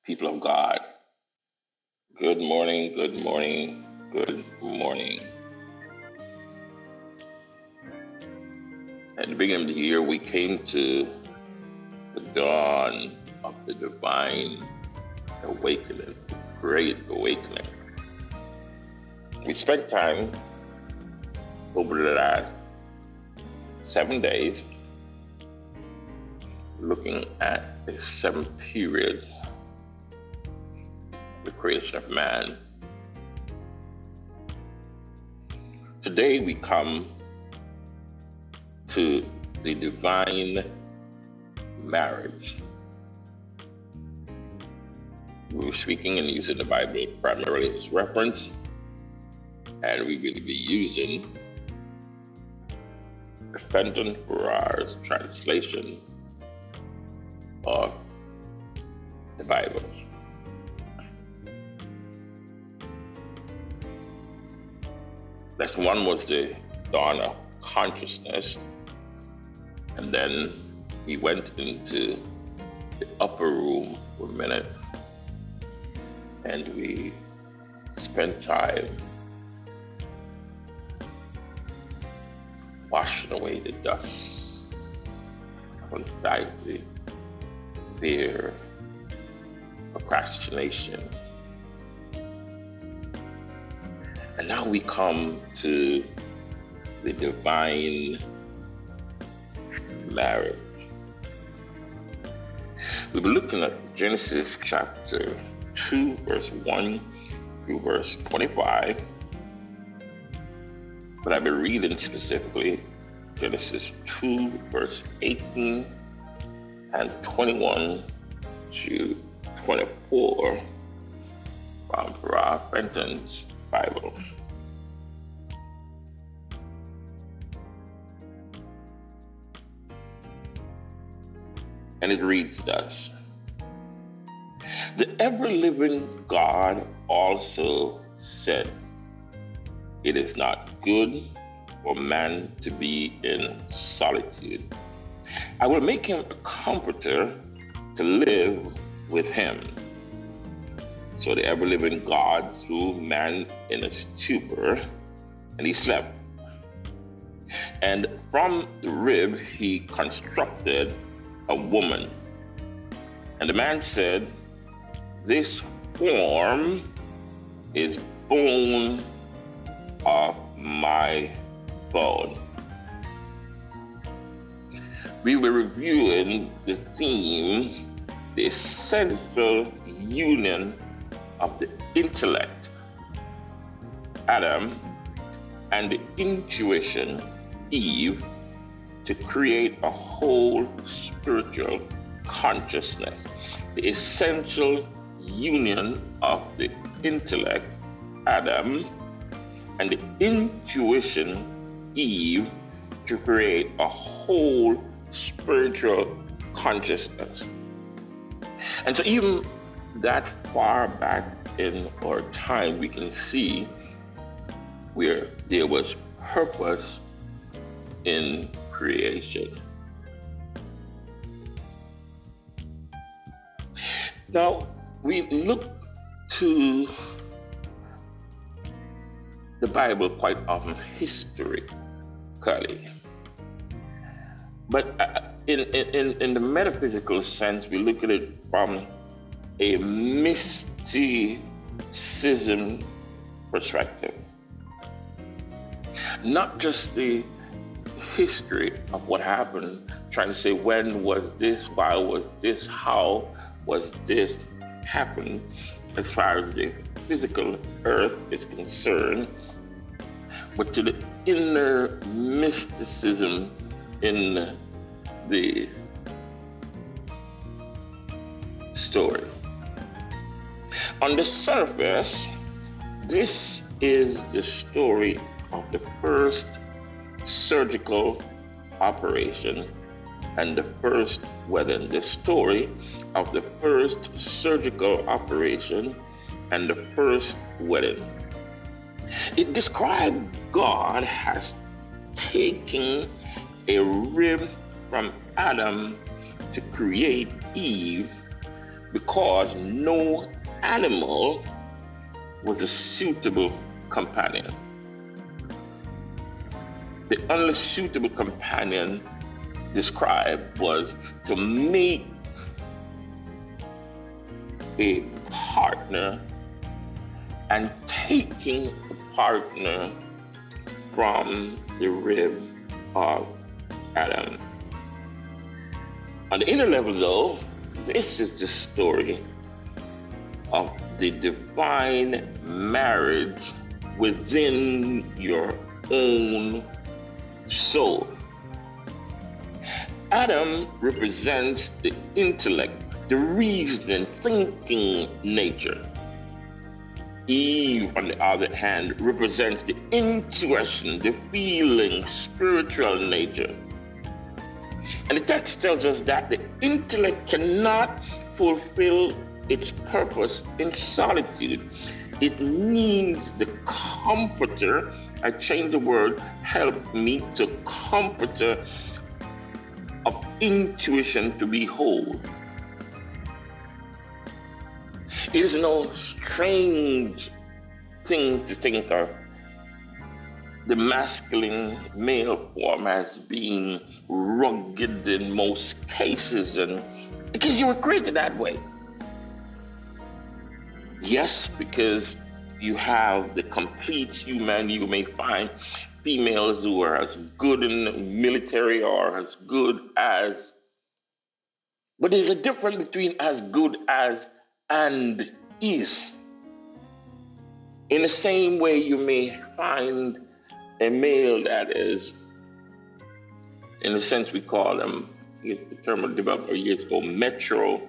People of God, good morning, good morning, good morning. At the beginning of the year, we came to the dawn of the divine awakening, great awakening. We spent time over the last 7 days looking at the 7th period, the creation of man. Today we come to the divine marriage. We were speaking and using the Bible primarily as reference, and we will be using the Fenton Ferrar's translation of the Bible. Lesson 1 was the dawn of consciousness, and then he went into the upper room for a minute, and we spent time washing away the dust of anxiety, fear, procrastination. And now we come to the divine marriage. We'll be looking at Genesis chapter 2, verse 1 through verse 25. But I'll be reading specifically Genesis 2, verse 18 and 21 to 24 from Ferrar Fenton's Bible. And it reads thus: The ever-living God also said, It is not good for man to be in solitude. I will make him a comforter to live with him. So the ever-living God threw man in a stupor, and he slept. And from the rib he constructed a woman. And the man said, This form is bone of my bone. We were reviewing the theme, the essential union of the intellect, Adam, and the intuition, Eve, to create a whole spiritual consciousness. The essential union of the intellect, Adam, and the intuition, Eve, to create a whole spiritual consciousness. And so even that far back in our time, we can see where there was purpose in creation. Now, we look to the Bible quite often historically, but in the metaphysical sense, we look at it from a mysticism perspective. Not just the history of what happened, trying to say when was this, why was this, how was this happened, as far as the physical earth is concerned, but to the inner mysticism in the story. On the surface, this is the story of the first surgical operation and the first wedding. The story of the first surgical operation and the first wedding. It described God as taking a rib from Adam to create Eve, because no animal was a suitable companion. The only suitable companion described was to make a partner and taking a partner from the rib of Adam. On the inner level, though, this is the story of the divine marriage within your own soul. Adam represents the intellect, the reasoning, thinking nature. Eve, on the other hand, represents the intuition, the feeling, spiritual nature. And the text tells us that the intellect cannot fulfill its purpose in solitude. It needs the comforter. I changed the word help me to comforter of intuition to be whole. It is no strange thing to think of the masculine male form as being rugged in most cases, and because you were created that way. Yes, because you have the complete human. You may find females who are as good in the military or as good as, but there's a difference between as good as and is. In the same way, you may find a male that is, in a sense we call them, the term developed years ago, metro,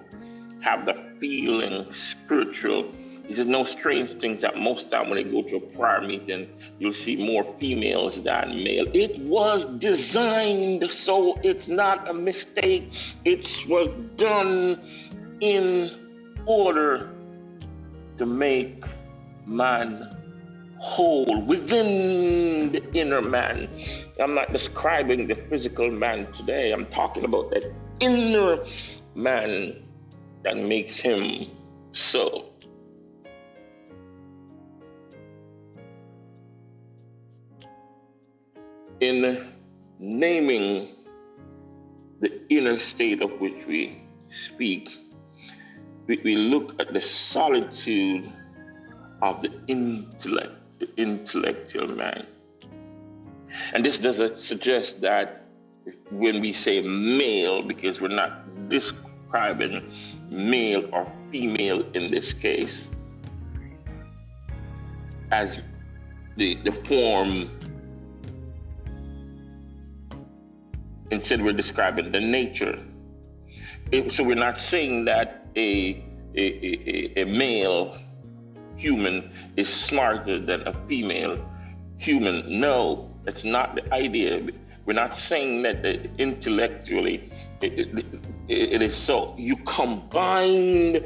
have the feeling, spiritual. It's no strange things that most time when they go to a prayer meeting, you'll see more females than male. It was designed so it's not a mistake. It was done in order to make man whole within the inner man. I'm not describing the physical man today. I'm talking about that inner man that makes him so. In naming the inner state of which we speak, we look at the solitude of the intellect, the intellectual man. And this doesn't suggest that when we say male, because we're not describing male or female in this case, as the form. Instead, we're describing the nature. So we're not saying that a male human is smarter than a female human. No, that's not the idea. We're not saying that intellectually it is so. You combine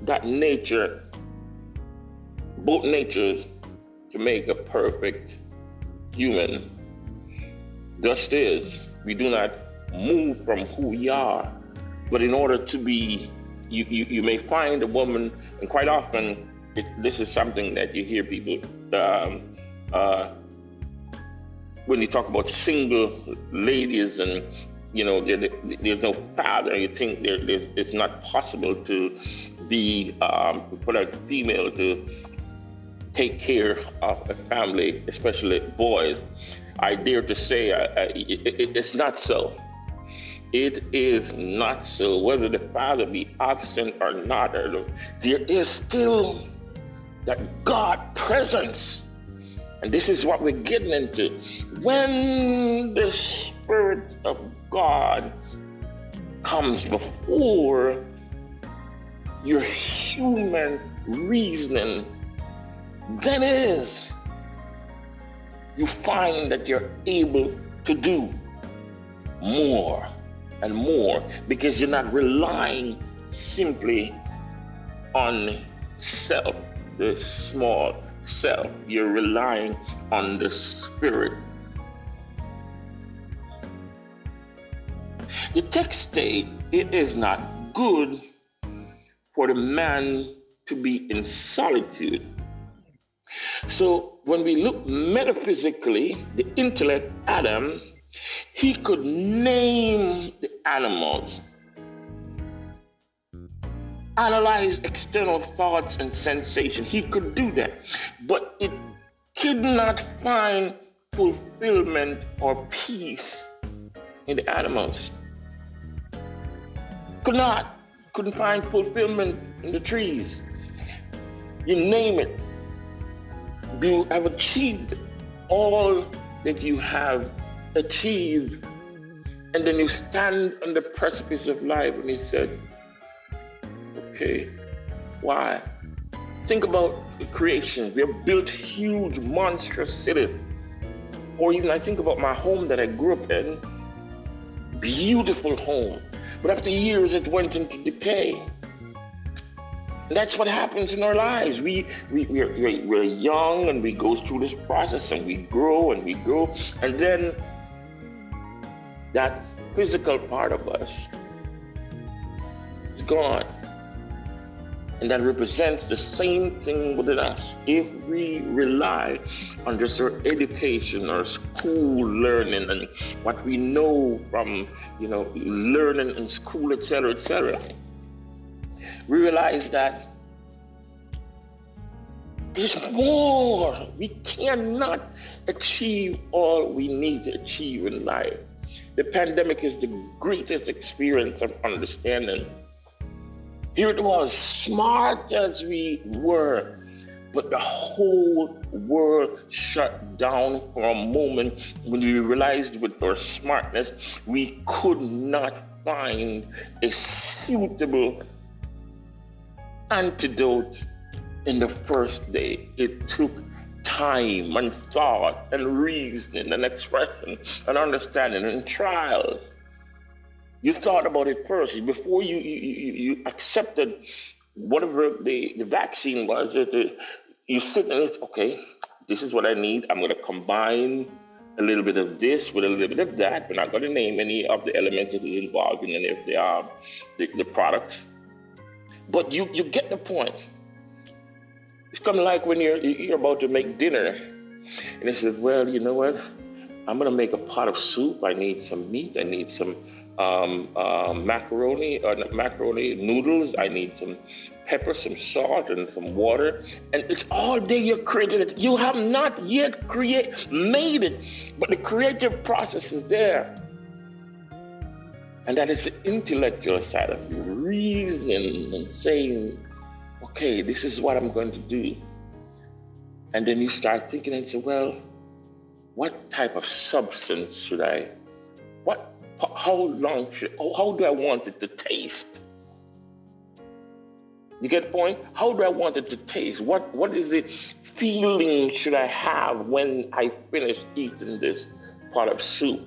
that nature, both natures, to make a perfect human. Thus it is. We do not move from who we are, but in order to be, you may find a woman, and quite often this is something that you hear people when you talk about single ladies, and there's no father. You think it's not possible to be for a female to take care of a family, especially boys. I dare to say it's not so. It is not so. Whether the father be absent or not, there is still that God presence. And this is what we're getting into. When the Spirit of God comes before your human reasoning, then it is. You find that you're able to do more and more because you're not relying simply on self, the small self. You're relying on the Spirit. The text states it is not good for the man to be in solitude. So when we look metaphysically, the intellect, Adam, he could name the animals, analyze external thoughts and sensations. He could do that, but it could not find fulfillment or peace in the animals. Couldn't find fulfillment in the trees. You name it. You have achieved all that you have achieved, and then you stand on the precipice of life, and he said, okay, why? Think about the creation. We have built huge, monstrous cities. Or even I think about my home that I grew up in, beautiful home. But after years, it went into decay. And that's what happens in our lives. We're young and we go through this process and we grow. And then that physical part of us is gone. And that represents the same thing within us. If we rely on just our education or school learning and what we know from, learning in school, etc., we realize that there's more. We cannot achieve all we need to achieve in life. The pandemic is the greatest experience of understanding. Here it was, smart as we were, but the whole world shut down for a moment when we realized with our smartness, we could not find a suitable antidote in the first day. It took time and thought and reasoning and expression and understanding and trials. You thought about it first before you accepted whatever the vaccine was. You sit and it's okay. This is what I need. I'm going to combine a little bit of this with a little bit of that. We're not going to name any of the elements that is involved in any of the products. But you get the point. It's kind of like when you're about to make dinner, and they said, well, you know what? I'm going to make a pot of soup. I need some meat. I need some macaroni noodles. I need some pepper, some salt, and some water. And it's all there. You created it. You have not yet made it, but the creative process is there. And that is the intellectual side of you, reasoning and saying, okay, this is what I'm going to do. And then you start thinking and say, well, what type of substance should I, how do I want it to taste? You get the point? How do I want it to taste? What is the feeling should I have when I finish eating this pot of soup?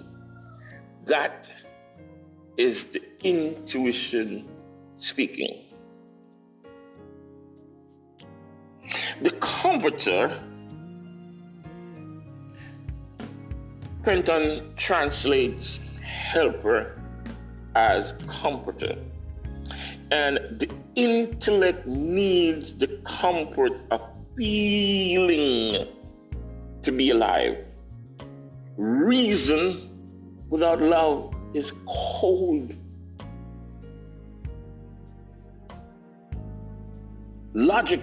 That is the intuition speaking. The comforter, Fenton translates helper as comforter. And the intellect needs the comfort of feeling to be alive. Reason without love is cold. Logic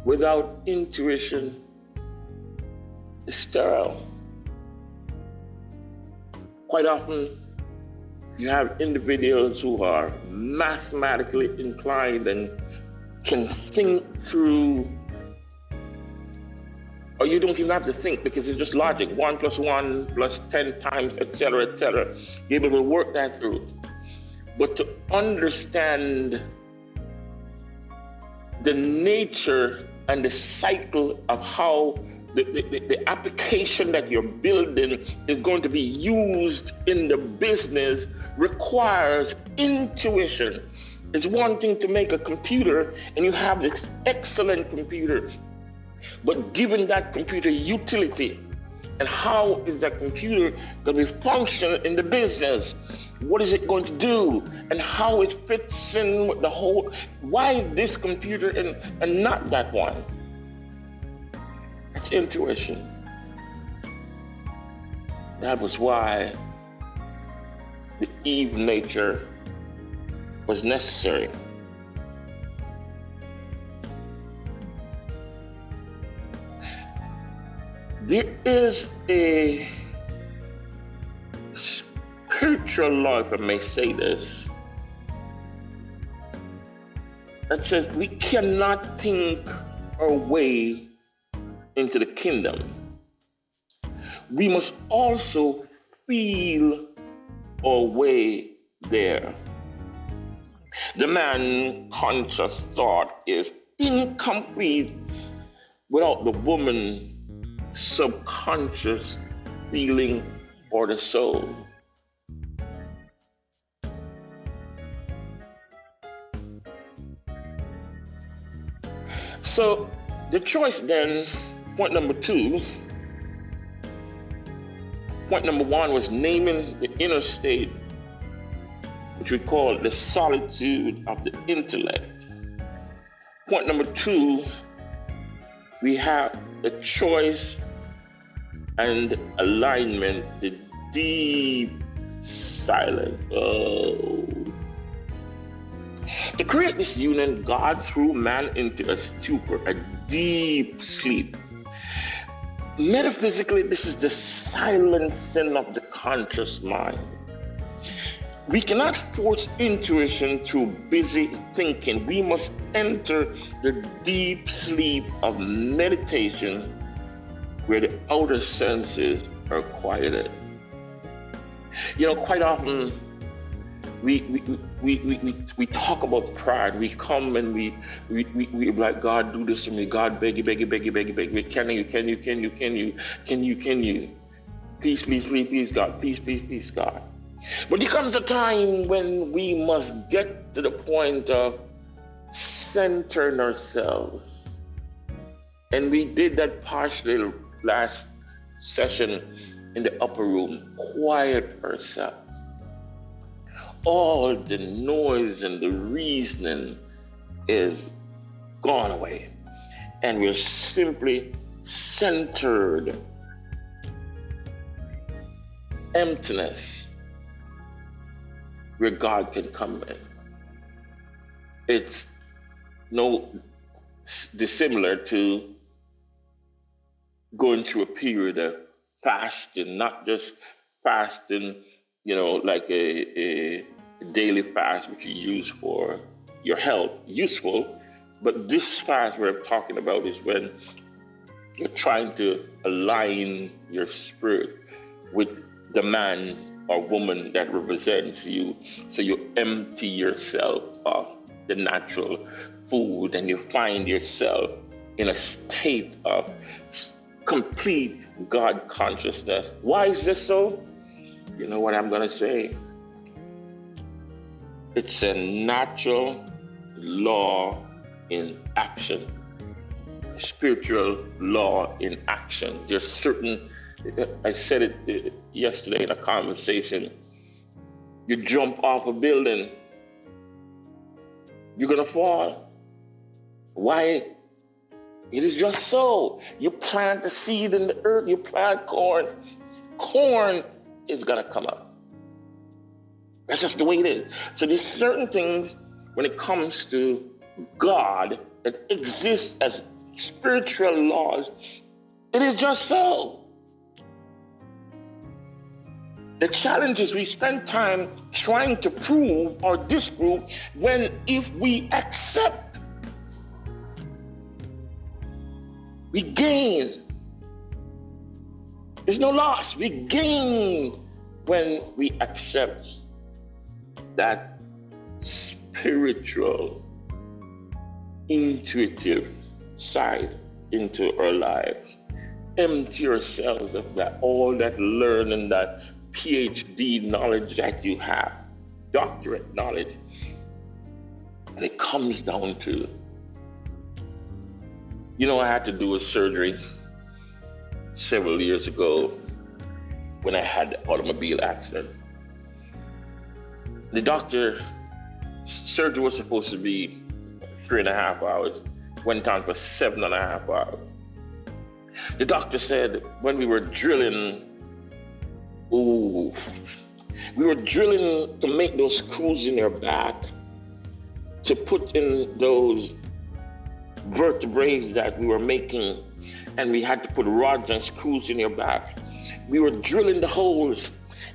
without intuition is sterile. Quite often, you have individuals who are mathematically inclined and can think through, or you don't even have to think because it's just logic. 1 + 1 + 10 times, etc., etc. You're able to work that through. But to understand the nature and the cycle of how the application that you're building is going to be used in the business requires intuition. It's one thing to make a computer and you have this excellent computer, but given that computer utility and how is that computer going to be functional in the business, what is it going to do and how it fits in with the whole, why this computer and not that one? That's intuition. That was why the Eve nature was necessary. There is a spiritual law, if I may say this, that says we cannot think our way into the kingdom. We must also feel our way there. The man conscious thought is incomplete without the woman subconscious feeling or the soul. So the choice then, point number 2, point number 1 was naming the inner state, which we call the solitude of the intellect. Point number 2, we have the choice and alignment, the deep silence. Oh. To create this union, God threw man into a stupor, a deep sleep. Metaphysically, this is the silencing of the conscious mind. We cannot force intuition through busy thinking. We must enter the deep sleep of meditation where the outer senses are quieted. You know, quite often we talk about pride. We come and we like, God, do this for me. God, beg you. Can you? Please, God. Please, God. But there comes a time when we must get to the point of centering ourselves. And we did that partially last session in the upper room. Quiet ourselves. All the noise and the reasoning is gone away. And we're simply centered. Emptiness, where God can come in. It's no dissimilar to going through a period of fasting, not just fasting, like a daily fast, which you use for your health, useful. But this fast we're talking about is when you're trying to align your spirit with the man or woman that represents you. So you empty yourself of the natural food and you find yourself in a state of complete God consciousness. Why is this so? You know what I'm going to say? It's a natural law in action, spiritual law in action. There's certain, I said it yesterday in a conversation, you jump off a building, you're going to fall. Why? It is just so. You plant the seed in the earth, you plant corn is going to come up. That's just the way it is. So there's certain things when it comes to God that exist as spiritual laws. It is just so. The challenge is we spend time trying to prove or disprove when if we accept, we gain. There's no loss. We gain when we accept that spiritual, intuitive side into our lives. Empty ourselves of that, all that learning, that PhD knowledge that you have, doctorate knowledge. And it comes down to, I had to do a surgery several years ago when I had the automobile accident. The doctor, surgery was supposed to be 3.5 hours, went on for 7.5 hours. The doctor said when we were drilling, we were drilling to make those screws in your back, to put in those vertebrae that we were making, and we had to put rods and screws in your back. We were drilling the holes,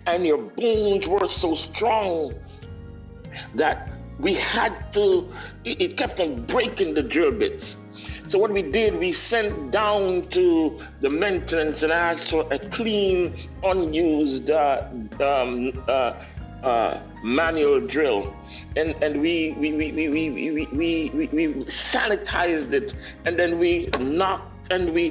and your bones were so strong that we had to, it kept on breaking the drill bits. So what we did, we sent down to the maintenance and asked for a clean, unused manual drill, and we sanitized it, and then we knocked and we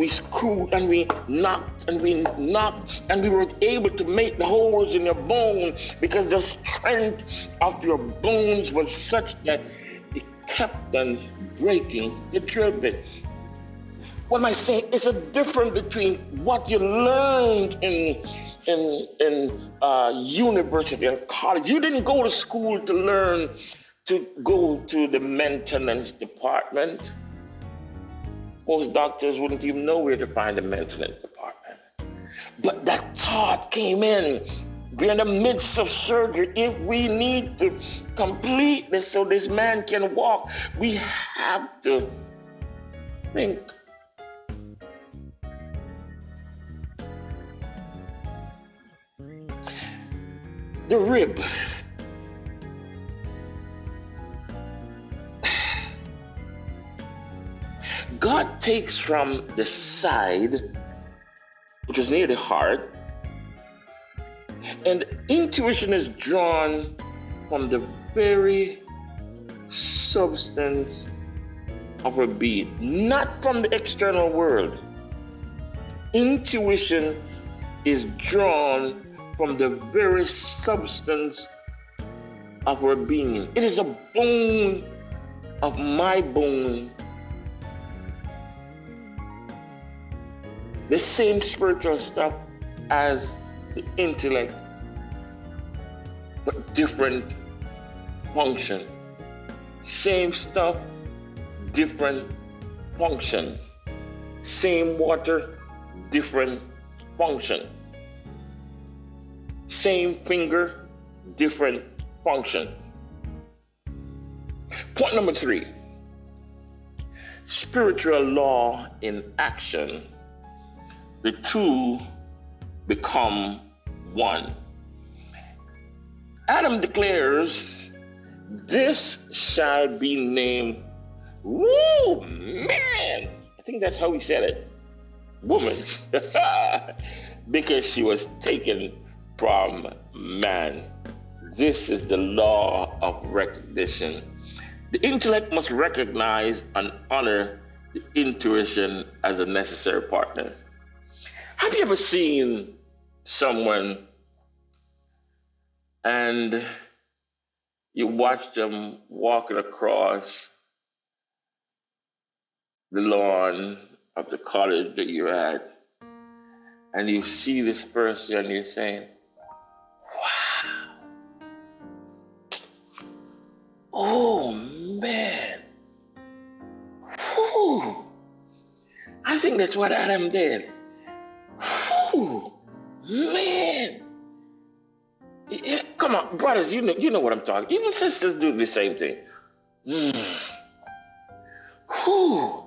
screwed and we knocked and we knocked, and we were able to make the holes in your bone because the strength of your bones was such that it kept on breaking the drill bit. What am I saying? It's a difference between what you learned in university and college. You didn't go to school to learn to go to the maintenance department. Most doctors wouldn't even know where to find the maintenance department. But that thought came in. We're in the midst of surgery. If we need to complete this so this man can walk, we have to think. The rib. God takes from the side, which is near the heart, and intuition is drawn from the very substance of our being, not from the external world. Intuition is drawn from the very substance of our being. It is a bone of my bone. The same spiritual stuff as the intellect, but different function. Same stuff, different function. Same water, different function. Same finger, different function. Point number 3. Spiritual law in action. The two become one. Adam declares, "This shall be named," woo, man, I think that's how he said it, woman, because she was taken from man. This is the law of recognition. The intellect must recognize and honor the intuition as a necessary partner. Have you ever seen someone and you watch them walking across the lawn of the college that you're at, and you see this person and you're saying, wow, oh man, whew. I think that's what Adam did. Whew, man. Yeah, come on, brothers, you know what I'm talking. Even sisters do the same thing. Whew.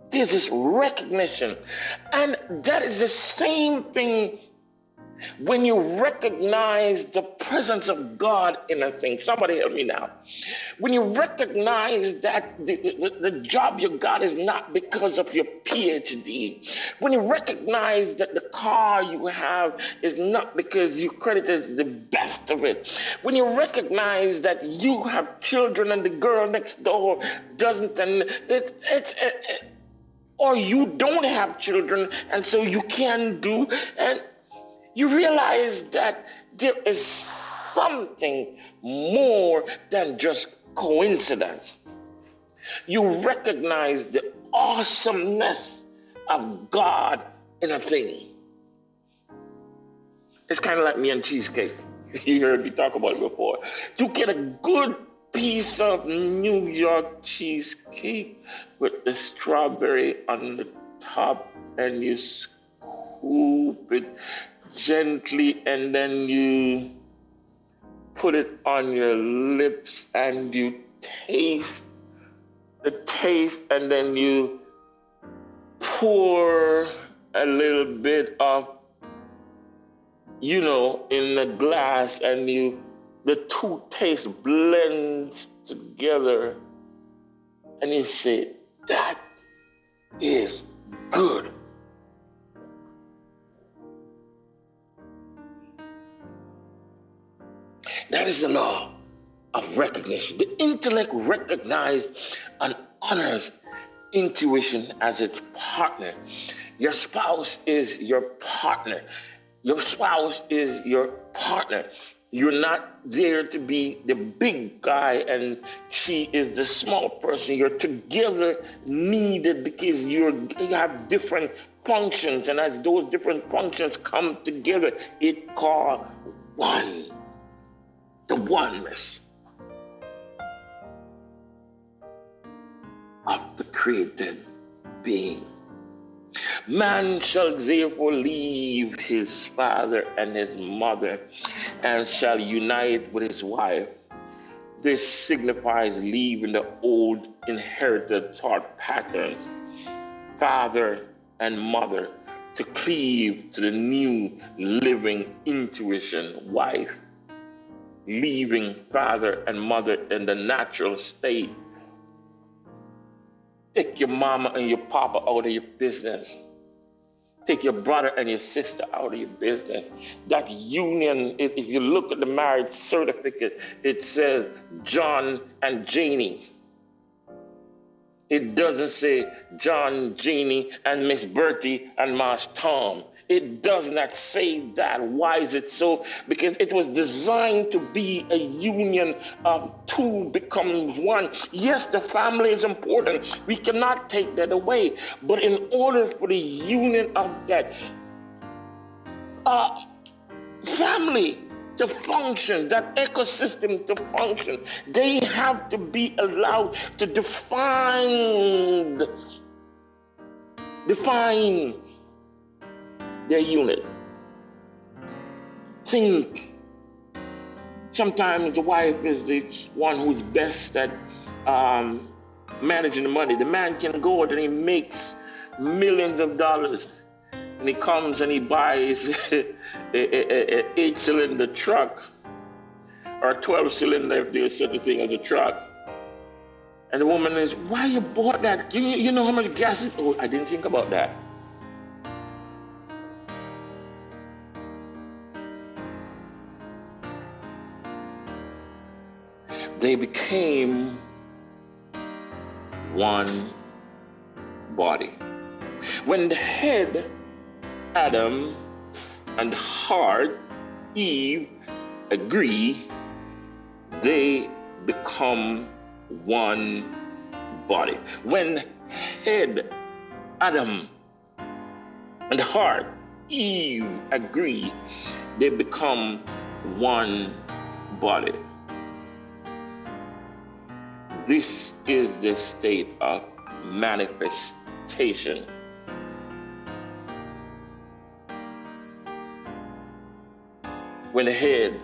There's this recognition. And that is the same thing when you recognize the presence of God in a thing. Somebody help me now. When you recognize that the job you got is not because of your PhD. When you recognize that the car you have is not because you credit as the best of it. When you recognize that you have children and the girl next door doesn't, and or you don't have children and so you can do, and you realize that there is something more than just coincidence. You recognize the awesomeness of God in a thing. It's kind of like me and cheesecake. You heard me talk about it before. You get a good piece of New York cheesecake with the strawberry on the top, and you scoop it gently, and then you put it on your lips, and you taste the taste, and then you pour a little bit of, in the glass, and the two tastes blends together, and you say, that is good. That is the law of recognition. The intellect recognizes and honors intuition as its partner. Your spouse is your partner. Your spouse is your partner. You're not there to be the big guy and she is the small person. You're together needed because you have different functions, and as those different functions come together, it called one. The oneness of the created being. Man shall therefore leave his father and his mother and shall unite with his wife. This signifies leaving the old inherited thought patterns, father and mother, to cleave to the new living intuition, wife. Leaving father and mother in the natural state. Take your mama and your papa out of your business. Take your brother and your sister out of your business. That union, if you look at the marriage certificate, it says John and Janie. It doesn't say John, Janie, and Miss Bertie and Mas Tom. It does not say that. Why is it so? Because it was designed to be a union of two becomes one. Yes, the family is important. We cannot take that away. But in order for the union of that family to function, that ecosystem to function, they have to be allowed to define their unit. Think. Sometimes the wife is the one who's best at managing the money. The man can go out and he makes millions of dollars, and he comes and he buys a 8-cylinder truck or a 12-cylinder if there's such a thing as a truck. And the woman is, why you bought that? You know how much gas? Oh, I didn't think about that. They became one body. When the head, Adam, and heart, Eve, agree, they become one body. When head, Adam, and heart, Eve, agree, they become one body. This is the state of manifestation. When the head,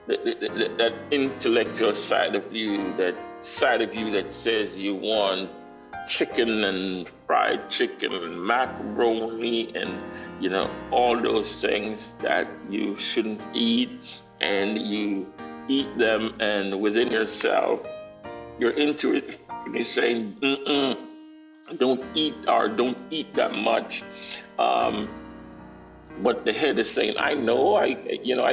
that intellectual side of you, that side of you that says you want chicken and fried chicken and macaroni and, all those things that you shouldn't eat, and you eat them, and within yourself, you're into it, and you're saying, don't eat that much. But the head is saying, I know, I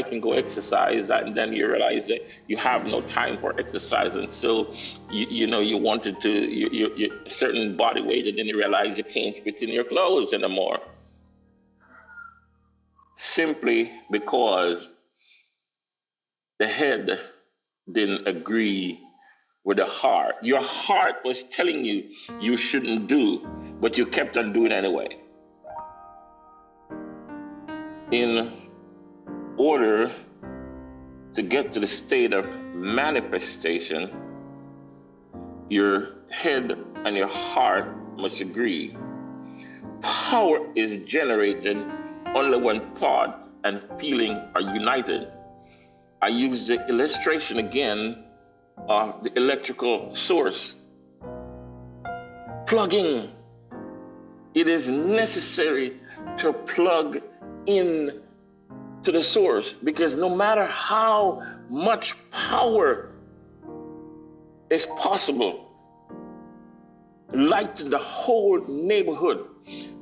can go exercise, and then you realize that you have no time for exercise, and so you wanted to you a certain body weight, and then you realize you can't fit in your clothes anymore, simply because the head didn't agree with the heart. Your heart was telling you you shouldn't do, but you kept on doing anyway. in order to get to the state of manifestation, your head and your heart must agree. Power is generated only when thought and feeling are united. I use the illustration again of the electrical source. Plugging. It is necessary to plug in to the source, because no matter how much power is possible, light in the whole neighborhood,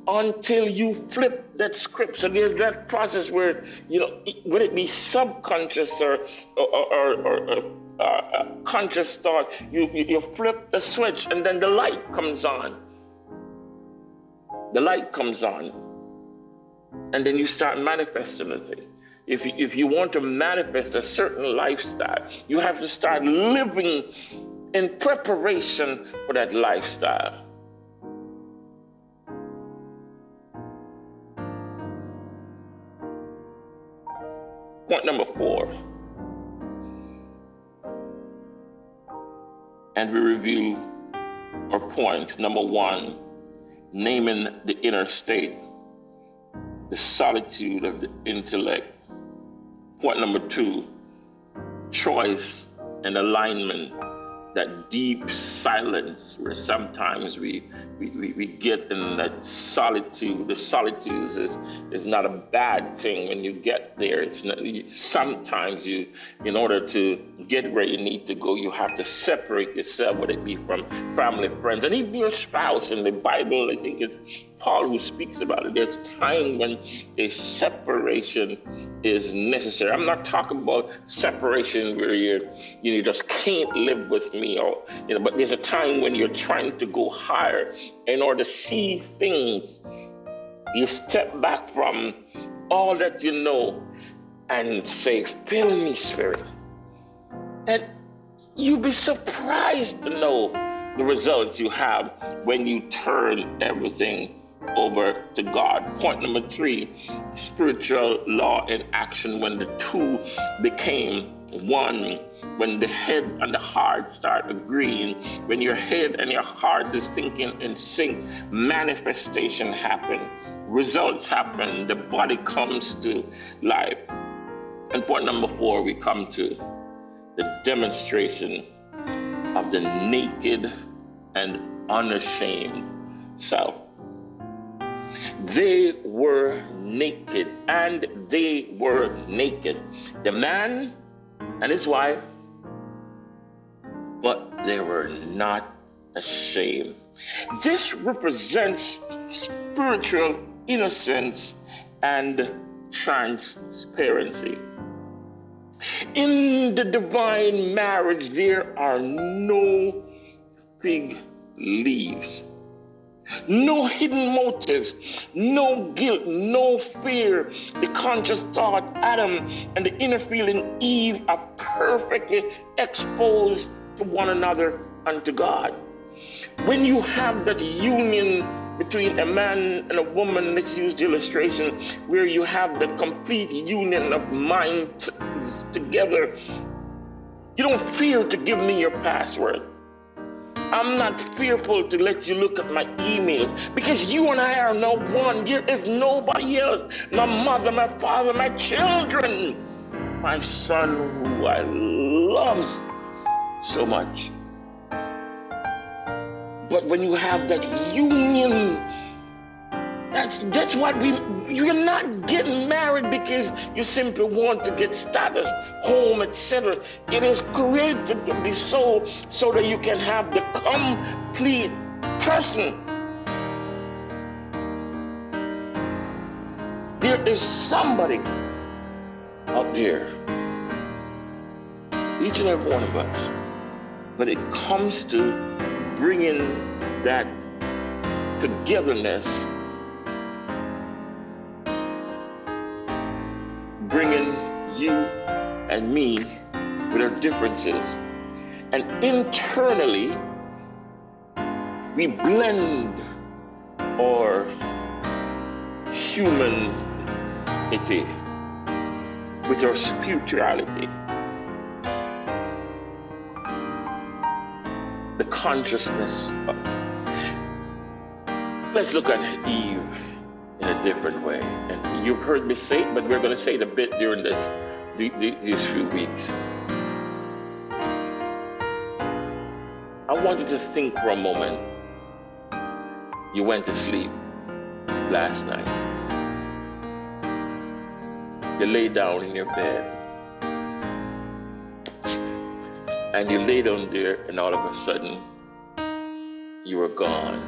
until you flip that script. So there's that process where, would it be subconscious or conscious thought, you flip the switch and then the light comes on. The light comes on. And then you start manifesting it. If you want to manifest a certain lifestyle, you have to start living in preparation for that lifestyle. Point number 4. And we review our points. Number 1, naming the inner state, the solitude of the intellect. Point number 2, choice and alignment, that deep silence where sometimes we get in that solitude. The solitude is not a bad thing when you get there. It's not, sometimes you, in order to get where you need to go, you have to separate yourself, whether it be from family, friends, and even your spouse. In the Bible, I think it's Paul who speaks about it. There's time when a separation is necessary. I'm not talking about separation where you just can't live with me, but there's a time when you're trying to go higher. In order to see things, you step back from all that you know and say, "Fill me, Spirit." And you'll be surprised to know the results you have when you turn everything over to God. Point number 3, spiritual law in action, when the two became one, when the head and the heart start agreeing, when your head and your heart is thinking in sync, manifestation happen, results happen, the body comes to life. And point number 4, we come to the demonstration of the naked and unashamed self. They were naked, and they were naked, the man and his wife, but they were not ashamed. This represents spiritual innocence and transparency. In the divine marriage, there are no fig leaves, no hidden motives, no guilt, no fear. The conscious thought, Adam, and the inner feeling, Eve, are perfectly exposed to one another and to God. When you have that union between a man and a woman, let's use the illustration, where you have that complete union of minds together, you don't fear to give me your password. I'm not fearful to let you look at my emails, because you and I are now one. There is nobody else. My mother, my father, my children, my son who I love so much. But when you have that union, that's what you're not getting married because you simply want to get status, home, etc. It is created to be so that you can have the complete person. There is somebody up there, each and every one of us, but it comes to bringing that togetherness, bringing you and me with our differences, and internally we blend our human with your spirituality, the consciousness of, let's look at Eve in a different way. And you've heard me say it, but we're going to say it a bit during these few weeks. I want you to think for a moment. You went to sleep last night. You lay down in your bed. And you lay down there, and all of a sudden, you were gone.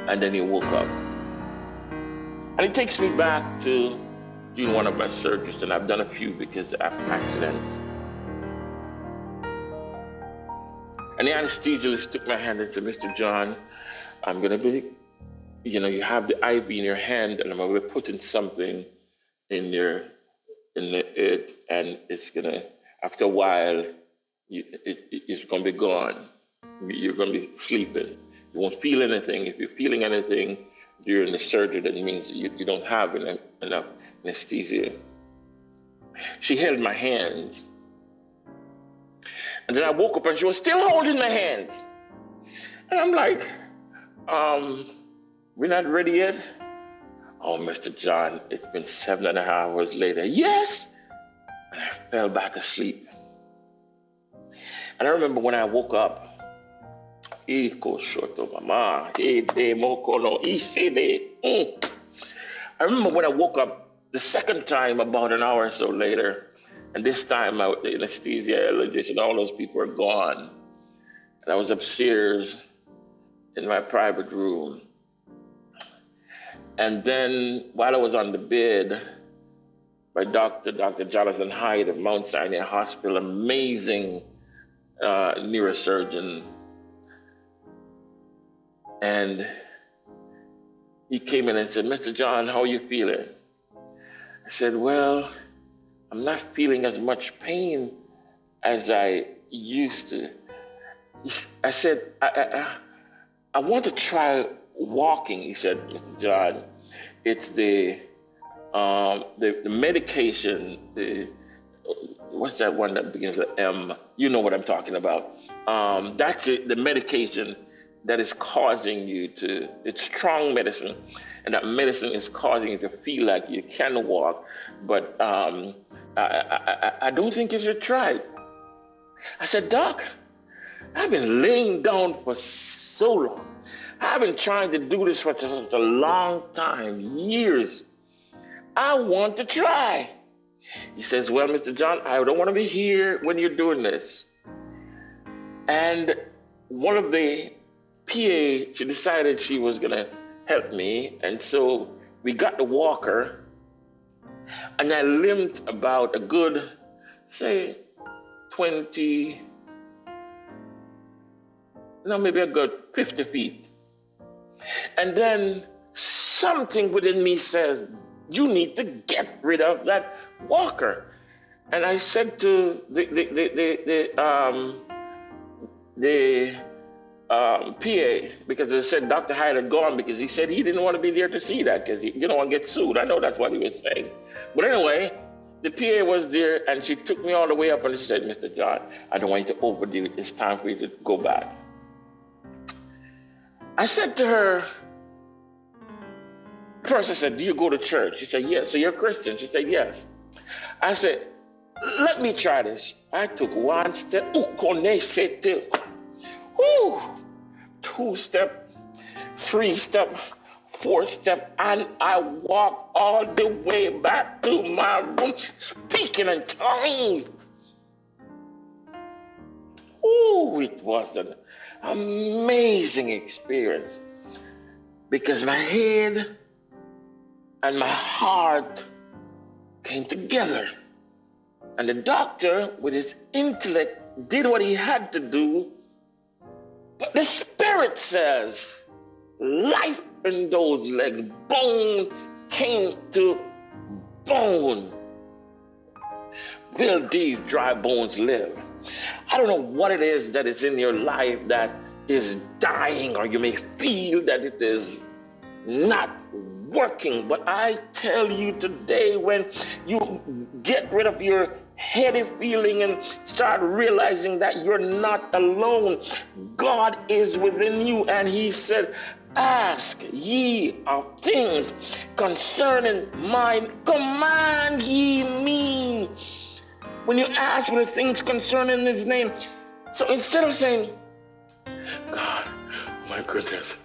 And then you woke up. And it takes me back to doing one of my surgeries, and I've done a few because of accidents. And the anesthesiologist took my hand and said, Mr. John, I'm going to be, you have the IV in your hand, and I'm going to be putting something in it, and it's going to, after a while, it's going to be gone. You're going to be sleeping. You won't feel anything. If you're feeling anything during the surgery, that means you don't have enough anesthesia. She held my hands. And then I woke up and she was still holding my hands. And I'm like, we're not ready yet? Oh, Mr. John, it's been 7.5 hours later. Yes! And I fell back asleep. And I remember when I woke up, I remember when I woke up the second time about an hour or so later, and this time the anesthesiologist and all those people were gone. And I was upstairs in my private room. And then while I was on the bed, my Dr. Jonathan Hyde of Mount Sinai Hospital, amazing neurosurgeon. And he came in and said, Mr. John, how are you feeling? I said, well, I'm not feeling as much pain as I used to. I said, I want to try walking. He said, Mr. John, it's the medication, what's that one that begins with M? You know what I'm talking about. That's it, the medication that is causing you to, it's strong medicine, and that medicine is causing you to feel like you can walk, but I don't think you should try it. I said, Doc, I've been laying down for so long. I've been trying to do this for such a long time, years. I want to try. He says, well, Mr. John, I don't want to be here when you're doing this. And one of the PA, she decided she was going to help me. And so we got the walker, and I limped about a good, say, maybe a good 50 feet. And then something within me says, you need to get rid of that walker. And I said to the PA, because they said Dr. Hyde had gone because he said he didn't want to be there to see that because you don't want to get sued. I know that's what he was saying. But anyway, the PA was there and she took me all the way up and she said, Mr. John, I don't want you to overdo it. It's time for you to go back. I said to her, first I said, do you go to church? She said, yes. So you're a Christian? She said, yes. I said, let me try this. I took one step, 2 step, 3 step, 4 step, and I walked all the way back to my room, speaking in tongues. It was an amazing experience because my head and my heart came together. And the doctor, with his intellect, did what he had to do. But the spirit says, life in those legs, bone came to bone. Will these dry bones live? I don't know what it is that is in your life that is dying, or you may feel that it is not working. But I tell you today, when you get rid of your heady feeling and start realizing that you're not alone, God is within you, and he said, ask ye of things concerning mine, command ye me. When you ask for the things concerning his name. So instead of saying, God, my goodness,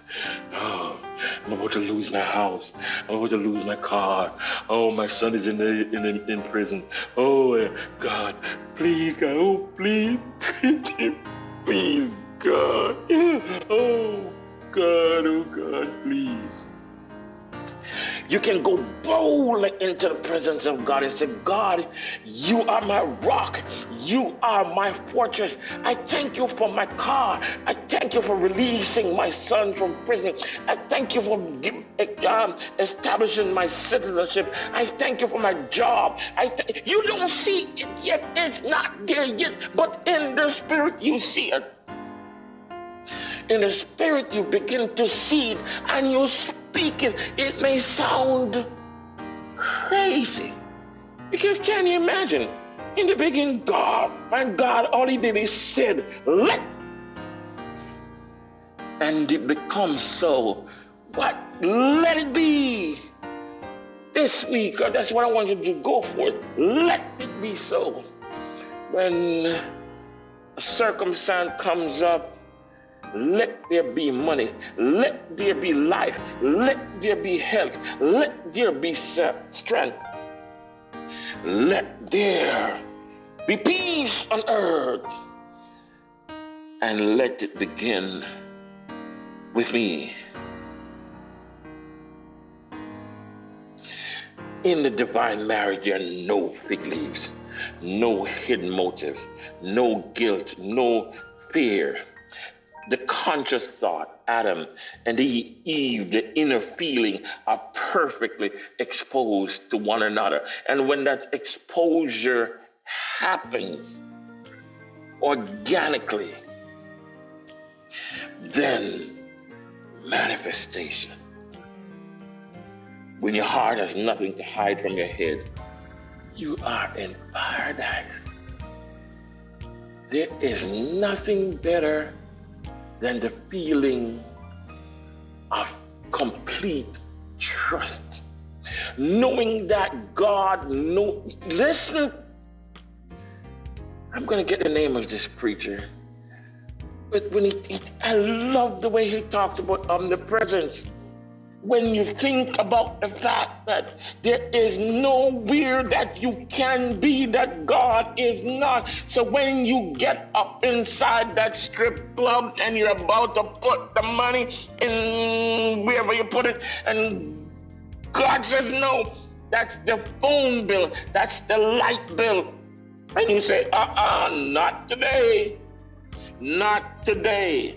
oh, I'm about to lose my house. I'm about to lose my car. Oh, my son is in prison. Oh, God, please, God, oh, please, please, God. Oh, God, please. You can go boldly into the presence of God and say, God, you are my rock. You are my fortress. I thank you for my car. I thank you for releasing my son from prison. I thank you for establishing my citizenship. I thank you for my job. You don't see it yet. It's not there yet. But in the spirit, you see it. In the spirit, you begin to see it, and you speak it. It may sound crazy, because can you imagine? In the beginning, God, and God, all he did is said, let, and it becomes so. What? Let it be. This week, that's what I want you to go for. Let it be so. When a circumstance comes up, let there be money. Let there be life. Let there be health. Let there be strength. Let there be peace on earth. And let it begin with me. In the divine marriage, there are no fig leaves, no hidden motives, no guilt, no fear. The conscious thought, Adam and Eve, the inner feeling are perfectly exposed to one another. And when that exposure happens organically, then manifestation. When your heart has nothing to hide from your head, you are in paradise. There is nothing better than the feeling of complete trust. Knowing that God knows. Listen, I'm going to get the name of this preacher. But when I love the way he talks about omnipresence. When you think about the fact that there is nowhere that you can be that God is not. So when you get up inside that strip club and you're about to put the money in wherever you put it, and God says, no, that's the phone bill, that's the light bill. And you say, not today, not today.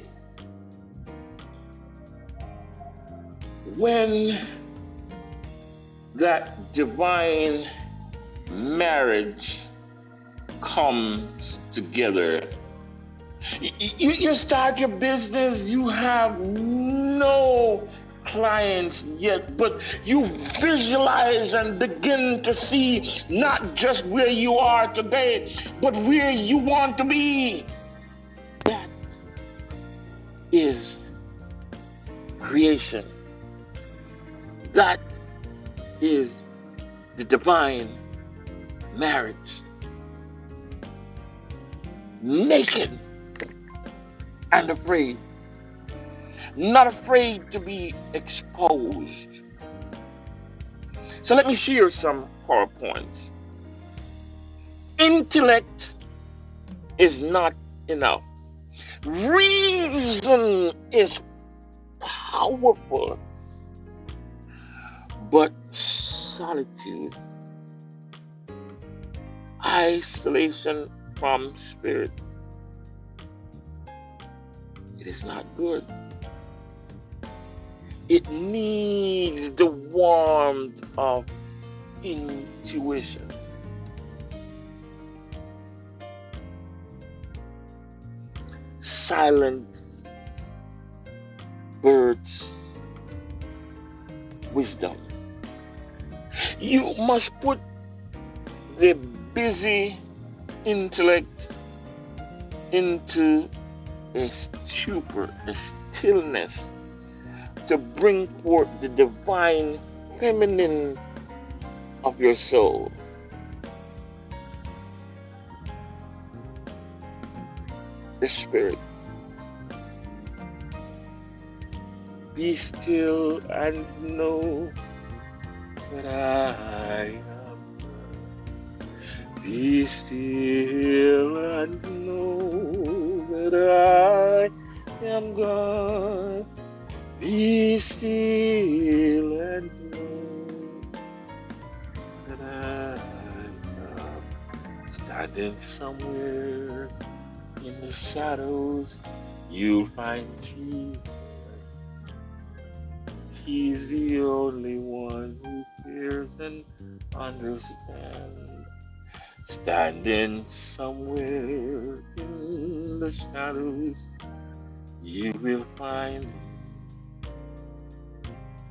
When that divine marriage comes together, you start your business, you have no clients yet, but you visualize and begin to see not just where you are today, but where you want to be. That is creation. That is the divine marriage. Naked and afraid. Not afraid to be exposed. So let me share some PowerPoints. Intellect is not enough. Reason is powerful. But solitude, isolation from spirit, it is not good. It needs the warmth of intuition. Silent birds wisdom. You must put the busy intellect into a stupor, a stillness, to bring forth the divine feminine of your soul. The spirit. Be still and know that I am God. Be still and know that I am God. Be still and know that I am standing somewhere in the shadows. You'll find Jesus. He's the only one who cares and understands. Standing somewhere in the shadows, you will find him,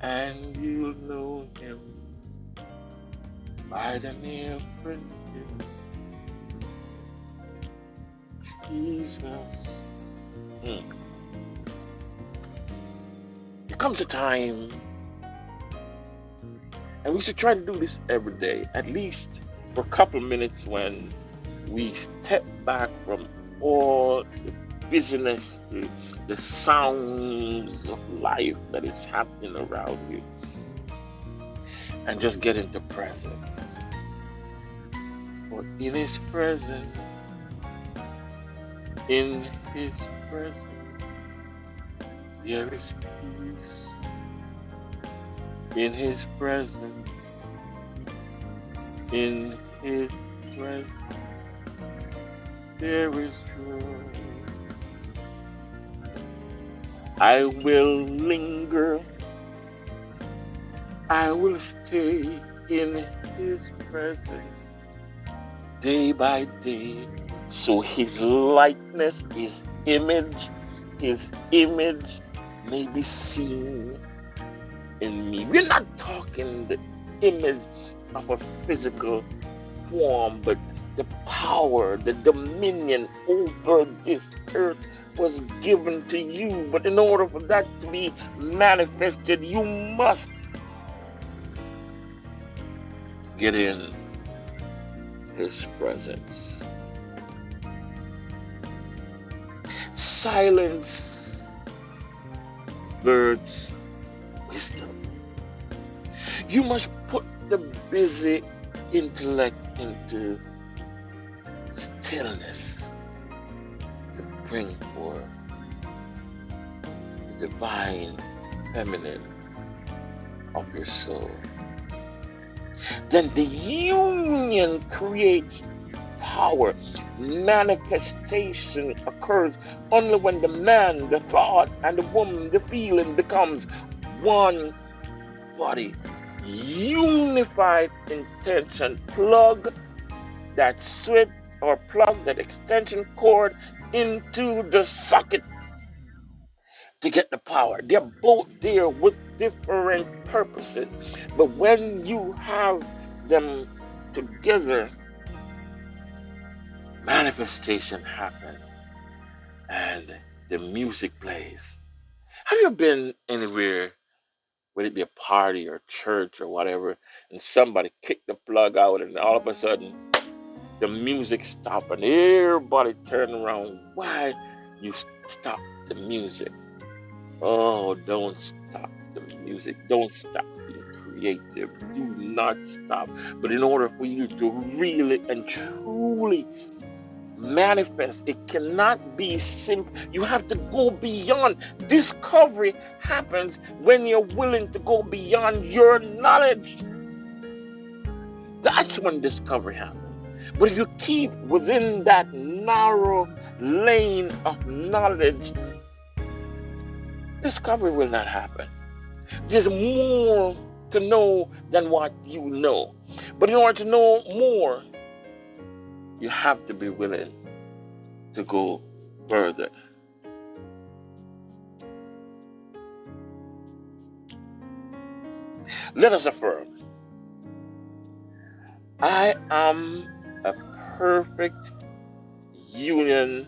and you'll know him by the mere printing Jesus. There comes a time, and we should try to do this every day, at least for a couple of minutes, when we step back from all the busyness, the sounds of life that is happening around you, and just get into presence. For in His presence, in His presence, there is peace. In His presence, in His presence, there is joy. I will linger, I will stay in His presence day by day, so His likeness, His image may be seen in me. We're not talking the image of a physical form, but the power, the dominion over this earth was given to you. But in order for that to be manifested, you must get in His presence. Silence birds' wisdom. You must put the busy intellect into stillness to bring forth the divine feminine of your soul. Then the union creates power. Manifestation occurs only when the man, the thought, and the woman, the feeling becomes one body. Unified intention. Plug that switch or plug that extension cord into the socket to get the power. They're both there with different purposes, but when you have them together, manifestation happens and the music plays. Have you been anywhere, whether it be a party or church or whatever, and somebody kicked the plug out and all of a sudden the music stopped and everybody turned around? Why you stop the music? Oh, don't stop the music. Don't stop being creative. Do not stop. But in order for you to really and truly manifest, it cannot be simple. You have to go beyond. Discovery happens when you're willing to go beyond your knowledge. That's when discovery happens. But if you keep within that narrow lane of knowledge, discovery will not happen. There's more to know than what you know. But in order to know more, you have to be willing to go further. Let us affirm, I am a perfect union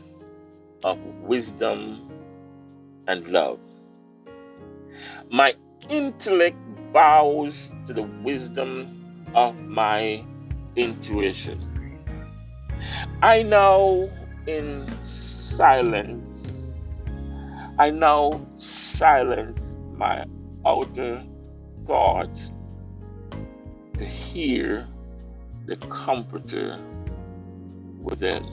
of wisdom and love. My intellect bows to the wisdom of my intuition. I now silence my outer thoughts to hear the Comforter within.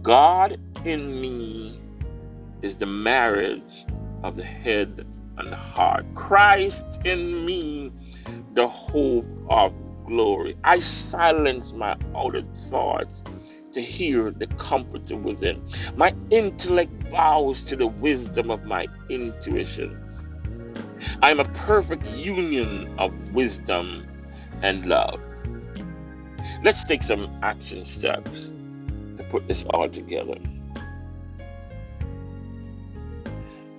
God in me is the marriage of the head and the heart. Christ in me, the hope of glory. I silence my outer thoughts to hear the Comforter within. My intellect bows to the wisdom of my intuition. I am a perfect union of wisdom and love. Let's take some action steps to put this all together.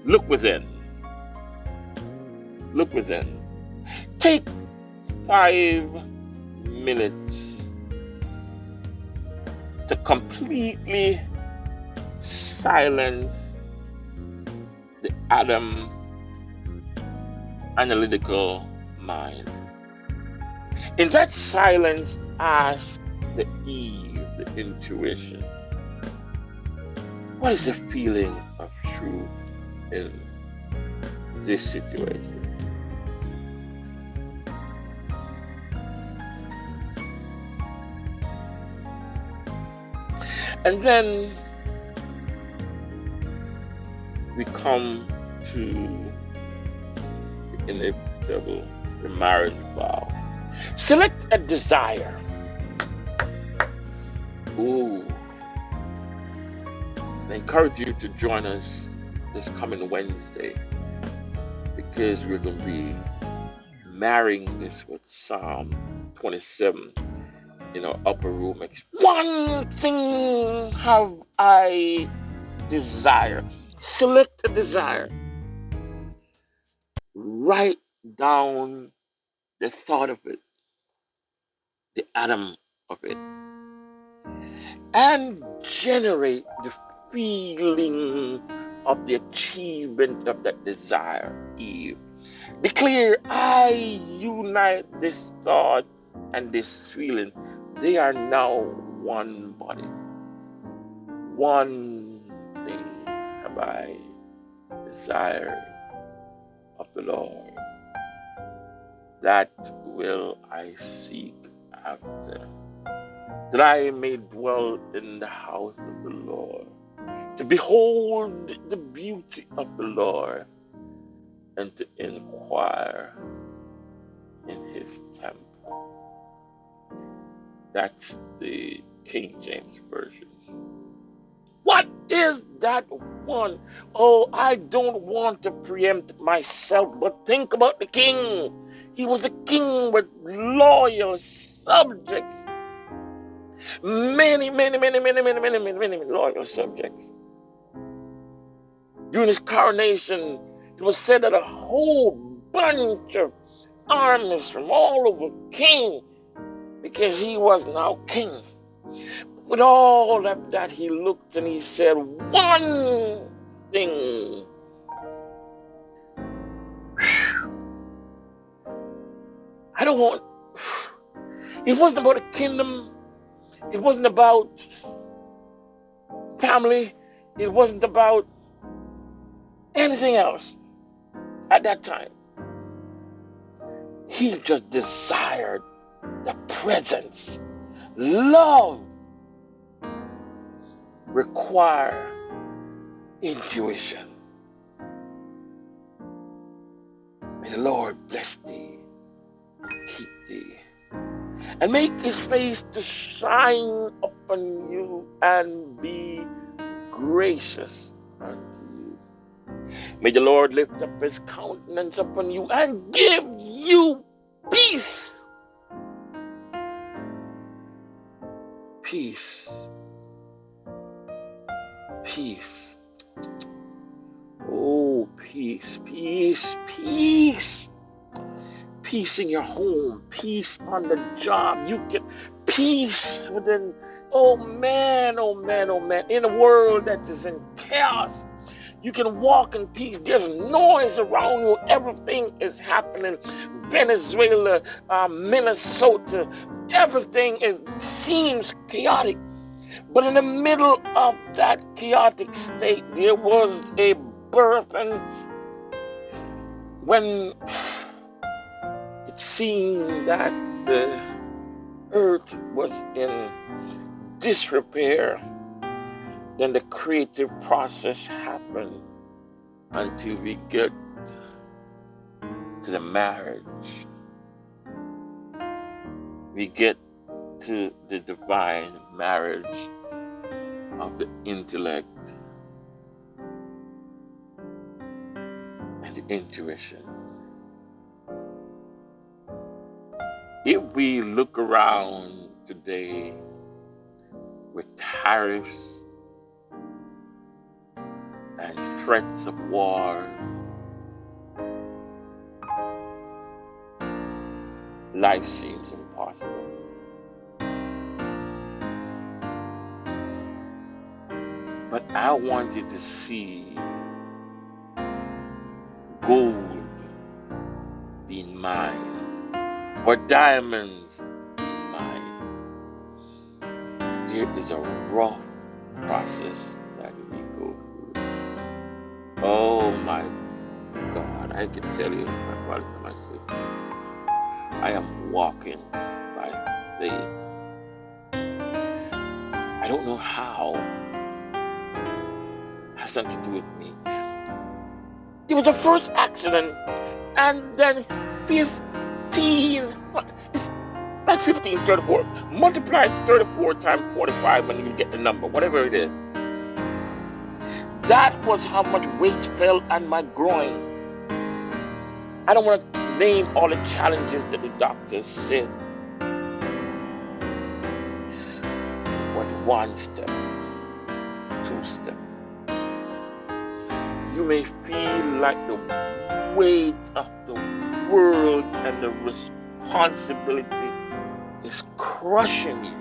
Look within. Look within. Take 5 minutes to completely silence the Adam analytical mind. In that silence, ask the Eve, the intuition, what is the feeling of truth in this situation? And then we come to the inevitable, the marriage vow. Select a desire. Ooh. I encourage you to join us this coming Wednesday, because we're going to be marrying this with Psalm 27 in our upper room. One thing have I desire. Select a desire. Write down the thought of it, the atom of it, and generate the feeling of the achievement of that desire, Eve. Declare, I unite this thought and this feeling. They are now one body. One thing have I desired of the Lord, that will I seek after, that I may dwell in the house of the Lord, to behold the beauty of the Lord, and to inquire in his temple. That's the King James Version. What is that one? Oh, I don't want to preempt myself, but think about the king. He was a king with loyal subjects. Many loyal subjects. During his coronation, it was said that a whole bunch of armies from all over came because he was now king. With all of that, he looked and he said, one thing. I don't want... It wasn't about a kingdom. It wasn't about family. It wasn't about anything else at that time. He just desired the presence. Love require intuition. May the Lord bless thee, keep thee, and make his face to shine upon you and be gracious unto you. May the Lord lift up his countenance upon you and give you peace. Peace. Peace. Oh, peace, peace, peace. Peace in your home, peace on the job. You get peace within. Oh man, oh man, oh man. In a world that is in chaos, you can walk in peace. There's noise around you. Everything is happening. Venezuela, Minnesota, everything seems chaotic. But in the middle of that chaotic state, there was a birth, and when it seemed that the earth was in disrepair, then the creative process happened until we get to the marriage. We get to the divine marriage of the intellect and the intuition. If we look around today with tariffs and threats of wars, life seems impossible. But I want you to see gold being mined or diamonds being mined. There is a rough process that we go through. Oh my God, I can tell you, my brothers and my sisters, I am walking by faith. I don't know how. It has something to do with me. There was a first accident, and then 15, it's like 15, 34. Multiply 34 times 45 and you get the number, whatever it is. That was how much weight fell on my groin. I don't want to name all the challenges that the doctors said. But one step, two steps. You may feel like the weight of the world and the responsibility is crushing you.